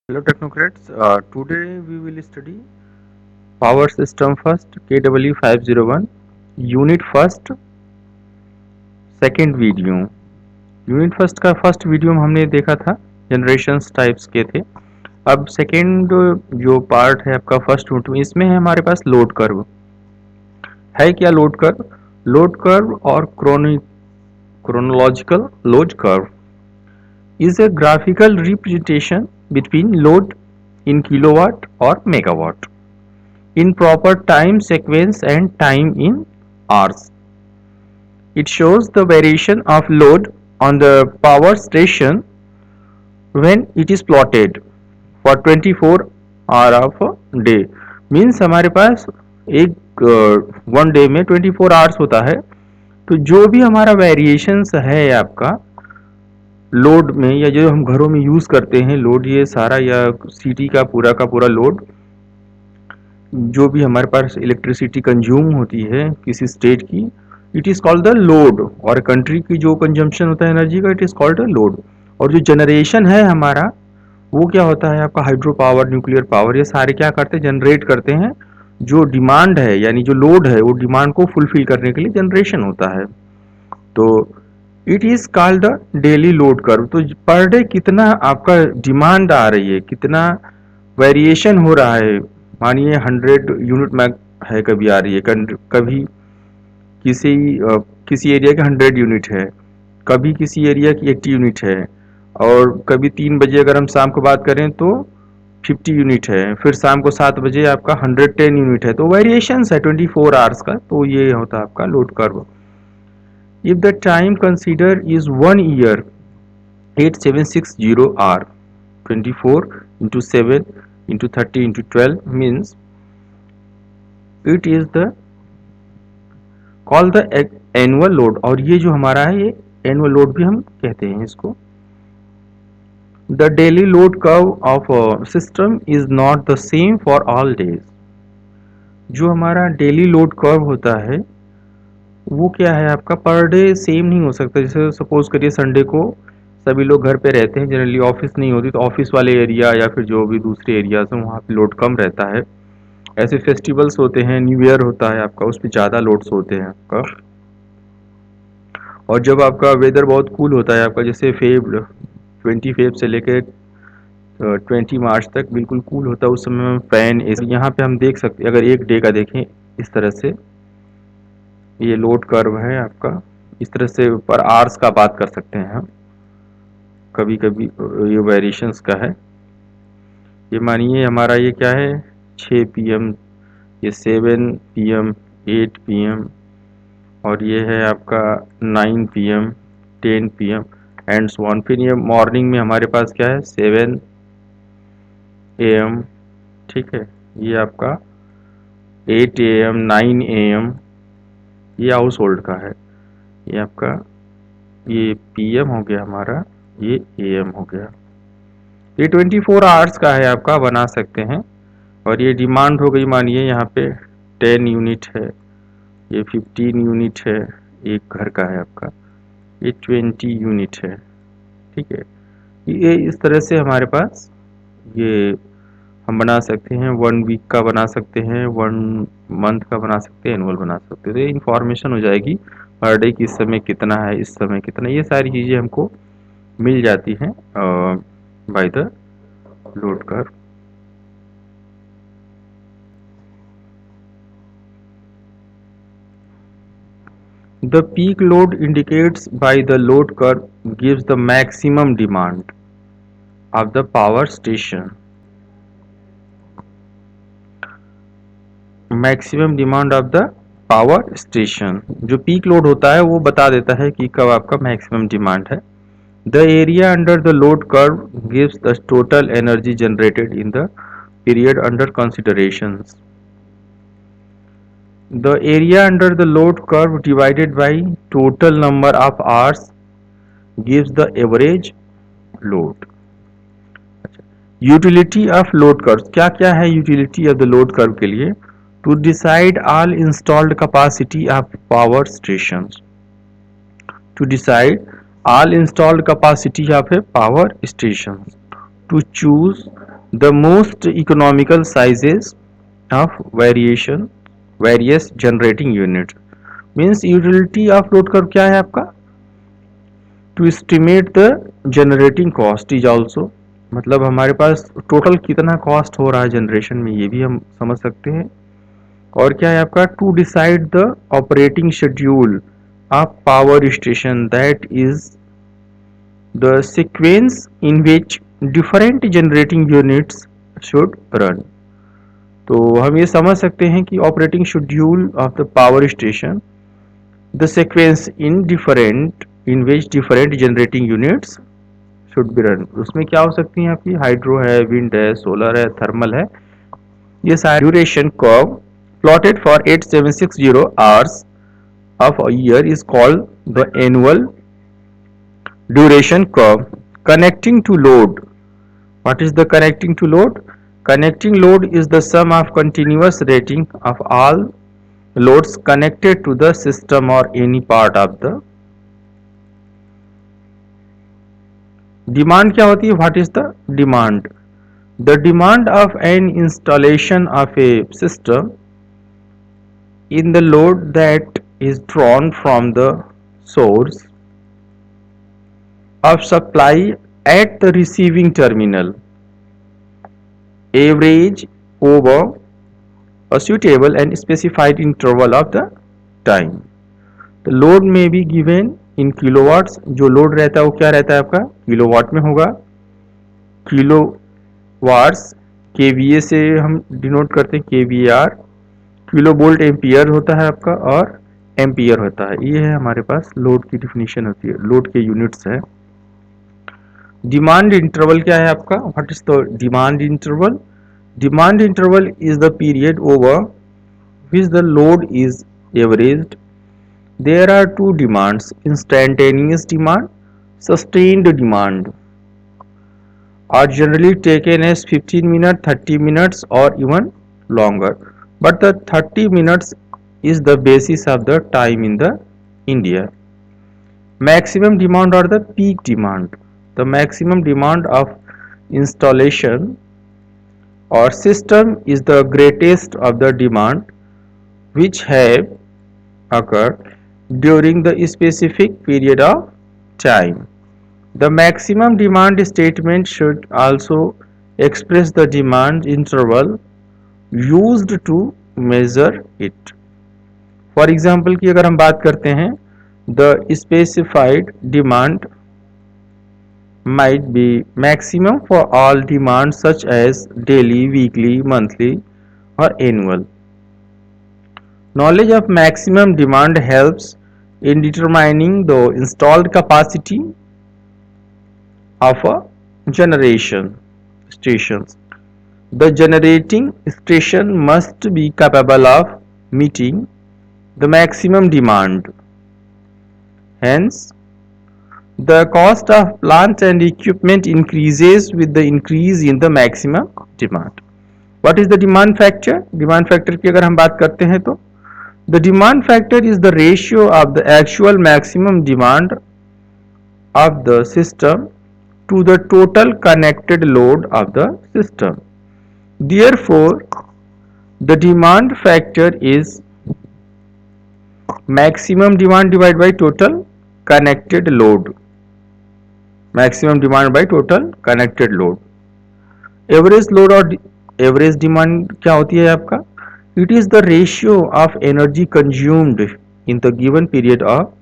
Hello technocrats, today we will study power system first KW501 unit first second video. Unit first का first video में हमने देखा था generations types के थे। अब सेकेंड जो पार्ट है आपका फर्स्ट यूनिट में, इसमें है हमारे पास लोड कर्व है। क्या लोड कर्व और chronological load curve is a graphical representation between load in kilowatt or megawatt in proper time sequence and time in hours. It shows the variation of load on the power station when it is plotted for 24 hour of a day. Means हमारे पास एक one day में 24 hours होता है, तो जो भी हमारा variations है आपका लोड में, या जो हम घरों में यूज़ करते हैं लोड, ये सारा या सिटी का पूरा लोड जो भी हमारे पास इलेक्ट्रिसिटी कंज्यूम होती है किसी स्टेट की, it is called the load. और कंट्री की जो कंजम्पशन होता है एनर्जी का, it is called the load. और जो जनरेशन है हमारा, वो क्या होता है आपका हाइड्रो पावर, न्यूक्लियर पावर, ये सारे क्या करते हैं, जनरेट करते हैं। जो डिमांड है यानी जो लोड है, वो डिमांड को फुलफिल करने के लिए जनरेशन होता है। तो it is called the daily load curve. तो पर डे कितना आपका डिमांड आ रही है, कितना वेरिएशन हो रहा है। मानिए 100 यूनिट में है, कभी आ रही है, कभी किसी किसी एरिया के 100 यूनिट है, कभी किसी एरिया की 80 यूनिट है, और कभी 3 बजे अगर हम शाम को बात करें तो 50 यूनिट है, फिर शाम को 7 बजे आपका 110 यूनिट है। तो वेरिएशंस है 24 आवर्स का। तो ये होता है आपका load curve. If the time considered is 1 year, 8760 hour, 24 into 7 into 30 into 12 means it is the called the annual load। और ये जो हमारा है, ये annual load भी हम कहते हैं इसको। The daily load curve of a system is not the same for all days। जो हमारा डेली लोड कर्व होता है वो क्या है आपका, पर डे सेम नहीं हो सकता। जैसे सपोज करिए संडे को सभी लोग घर पे रहते हैं, जनरली ऑफिस नहीं होती, तो ऑफिस वाले एरिया या फिर जो भी दूसरे एरियाज हैं वहाँ पे लोड कम रहता है। ऐसे फेस्टिवल्स होते हैं, न्यू ईयर होता है आपका, उस पर ज़्यादा लोड्स होते हैं आपका। और जब आपका वेदर बहुत कूल होता है आपका, जैसे फेब 20 फेब से लेकर 20 मार्च तक बिल्कुल कूल होता है, उस समय में फैन एसी। यहाँ पे हम देख सकते हैं, अगर एक डे का देखें इस तरह से, ये लोड कर्व है आपका। इस तरह से पर आवर्स का बात कर सकते हैं हम, कभी कभी ये वेरिएशंस का है। ये मानिए हमारा ये क्या है, 6 PM, ये 7 PM, 8 PM, और ये है आपका 9 PM, 10 PM and so on. फिर ये मॉर्निंग में हमारे पास क्या है, 7 AM, ठीक है। ये आपका 8 AM, 9 AM, ये हाउस होल्ड का है। ये आपका ये PM हो गया हमारा, ये AM हो गया। ये 24 आवर्स का है आपका, बना सकते हैं। और ये डिमांड हो गई, मानिए यहाँ पे 10 यूनिट है, ये 15 यूनिट है, एक घर का है आपका, ये 20 यूनिट है, ठीक है। ये इस तरह से हमारे पास ये हम बना सकते हैं, 1 वीक का बना सकते हैं, 1 मंथ का बना सकते हैं, एनुअल बना सकते हैं। तो ये इन्फॉर्मेशन हो जाएगी पर डे किस समय कितना है, इस समय कितना, ये सारी चीज़ें हमको मिल जाती हैं by the load curve. The peak load indicates by the load curve gives the maximum demand of the power station। Maximum demand of the power station, जो पीक लोड होता है वो बता देता है कि कब आपका मैक्सिमम डिमांड है। The area under the load curve gives the total energy generated in the period under consideration. The area under the load curve divided by total number of hours gives the average load। Utility of load curve क्या क्या है, utility of the load curve के लिए, to decide all installed capacity of power station, to decide all installed capacity of a power station, to choose the most economical sizes of various generating units. Means utility of load curve क्या है आपका? To estimate the generating cost is also, मतलब हमारे पास total कितना cost हो रहा है generation में, ये भी हम समझ सकते हैं. और क्या है आपका? To decide the operating schedule of power station, that is the sequence in which different generating units should run. तो हम ये समझ सकते हैं कि operating schedule of the power station, the sequence in which different generating units should be run. उसमें क्या हो सकती हैं आपकी? हाइड्रो है, विंड है, सोलर है, थर्मल है, ये सारे. Duration curve plotted for 8760 hours of a year is called the annual duration curve. Connecting to load. What is the connecting to load? Connecting load is the sum of continuous rating of all loads connected to the system or any part of the. Demand क्या होती है? What is the demand? The demand of an installation of a system in the load that is drawn from the source of supply at the receiving terminal, average over a suitable and specified interval of the time. The load may be given in kilowatts. जो load रहता है वो क्या रहता है आपका? Kilowatt में होगा. किलोवाट्स केवीए से हम डिनोट करते हैं, केवीआर. किलो वोल्ट एम्पियर होता है आपका, और एम्पियर होता है. ये है हमारे पास लोड की डिफिनीशन होती है, लोड के यूनिट्स है. डिमांड इंटरवल क्या है आपका? What is the demand interval? Demand interval is the period over which the load is averaged. There are two demands, instantaneous demand, sustained demand, are generally taken as 15 minutes, 30 minutes or even longer. But the 30 minutes is the basis of the time in the India. Maximum demand or the peak demand. The maximum demand of installation or system is the greatest of the demand which have occurred during the specific period of time. The maximum demand statement should also express the demand interval used to measure it. For example की अगर हम बात करते हैं, the specified demand might be maximum for all demands such as daily, weekly, monthly or annual. Knowledge of maximum demand helps in determining the installed capacity of a generation stations. The generating station must be capable of meeting the maximum demand. Hence, the cost of plant and equipment increases with the increase in the maximum demand. What is the demand factor? Demand factor की अगर हम बात करते हैं तो the demand factor is the ratio of the actual maximum demand of the system to the total connected load of the system. Therefore, the demand factor is maximum demand divided by total connected load. Maximum demand by total connected load. Average load और average demand क्या होती है आपका? It is the ratio of energy consumed in the given period of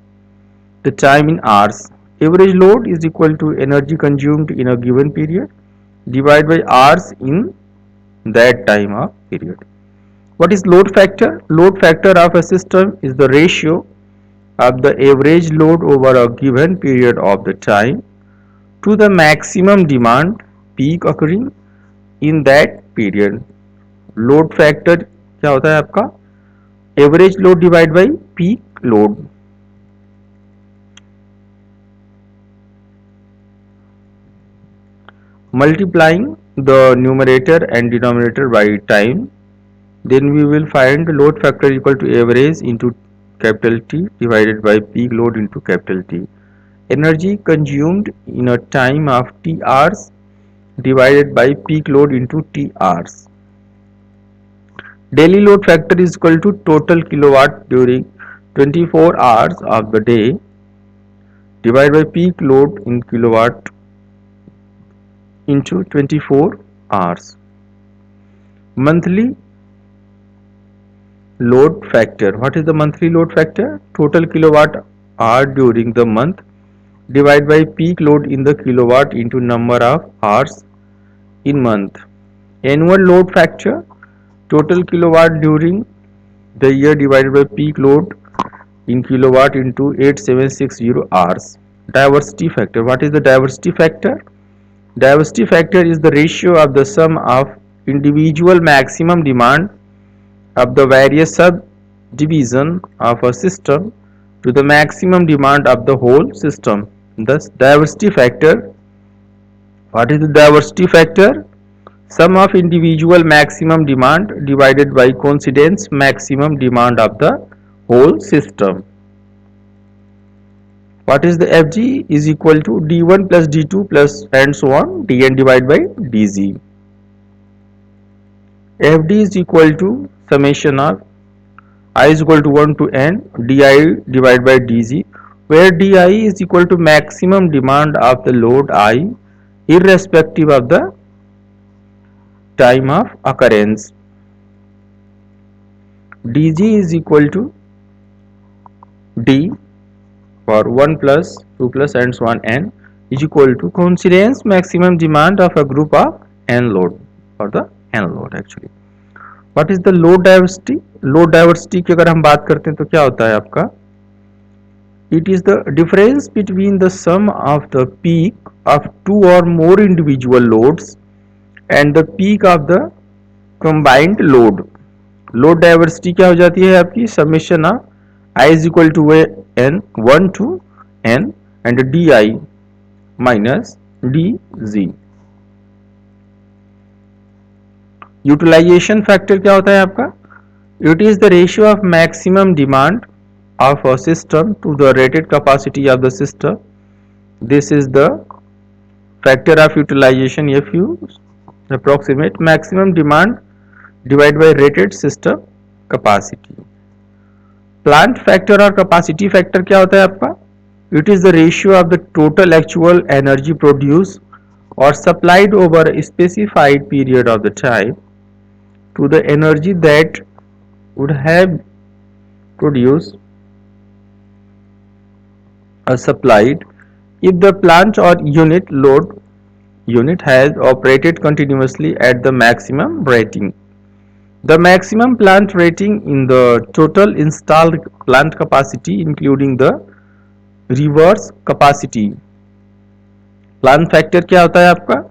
the time in hours. Average load is equal to energy consumed in a given period divided by hours in that time of period. What is load factor? Load factor of a system is the ratio of the average load over a given period of the time to the maximum demand peak occurring in that period. Load factor क्या होता है आपका? Average load divided by peak load. Multiplying the numerator and denominator by time, then we will find load factor equal to average into capital T divided by peak load into capital T. Energy consumed in a time of T hours divided by peak load into T hours. Daily load factor is equal to total kilowatt during 24 hours of the day divided by peak load in kilowatt into 24 hours. Monthly load factor. What is the monthly load factor? Total kilowatt hour during the month divided by peak load in the kilowatt into number of hours in month. Annual load factor. Total kilowatt during the year divided by peak load in kilowatt into 8760 hours. Diversity factor. What is the diversity factor? Diversity factor is the ratio of the sum of individual maximum demand of the various subdivision of a system to the maximum demand of the whole system. Thus, diversity factor. What is the diversity factor? Sum of individual maximum demand divided by coincidence maximum demand of the whole system. What is the Fg is equal to d1 plus d2 plus and so on dn divided by dz. Fd is equal to summation of I is equal to 1 to n di divided by dz, where di is equal to maximum demand of the load I irrespective of the time of occurrence. dg is equal to d for 1 plus 2 plus and so on n is equal to coincidence maximum demand of a group of n load or the n load actually. What is the load diversity? Load diversity की अगर हम बात करते हैं तो क्या होता है आपका? It is the difference between the sum of the peak of two or more individual loads and the peak of the combined load. Load diversity क्या हो जाती है आपकी? Summation of I is equal to n 1 to n and di minus dz. Utilization factor क्या होता है आपका? It is the ratio of maximum demand of a system to the rated capacity of the system. This is the factor of utilization if you approximate maximum demand divided by rated system capacity. Plant factor और capacity factor क्या होता है आपका? It is the ratio of the total actual energy produced or supplied over a specified period of the time to the energy that would have produced or supplied if the plant or unit has operated continuously at the maximum rating. The maximum plant rating in the total installed plant capacity including the reverse capacity. Plant factor क्या होता है आपका?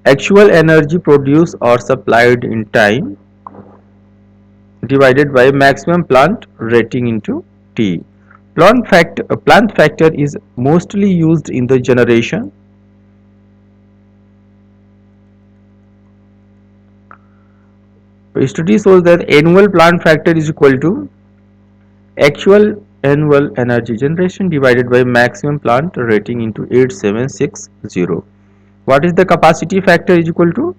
Actual energy produced or supplied in time divided by maximum plant rating into T. Plant factor is mostly used in the generation, study shows that annual plant factor is equal to actual annual energy generation divided by maximum plant rating into 8760. What is the capacity factor is equal to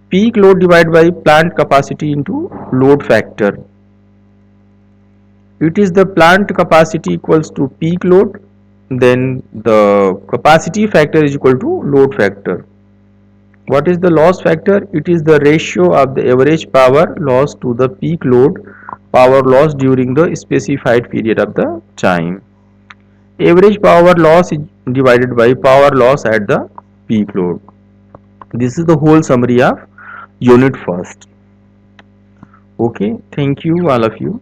peak load divided by plant capacity into load factor. It is the plant capacity equals to peak load, then the capacity factor is equal to load factor. What is the loss factor? It is the ratio of the average power loss to the peak load power loss during the specified period of the time. Average power loss is divided by power loss at the peak load. This is the whole summary of unit first. Okay, thank you all of you.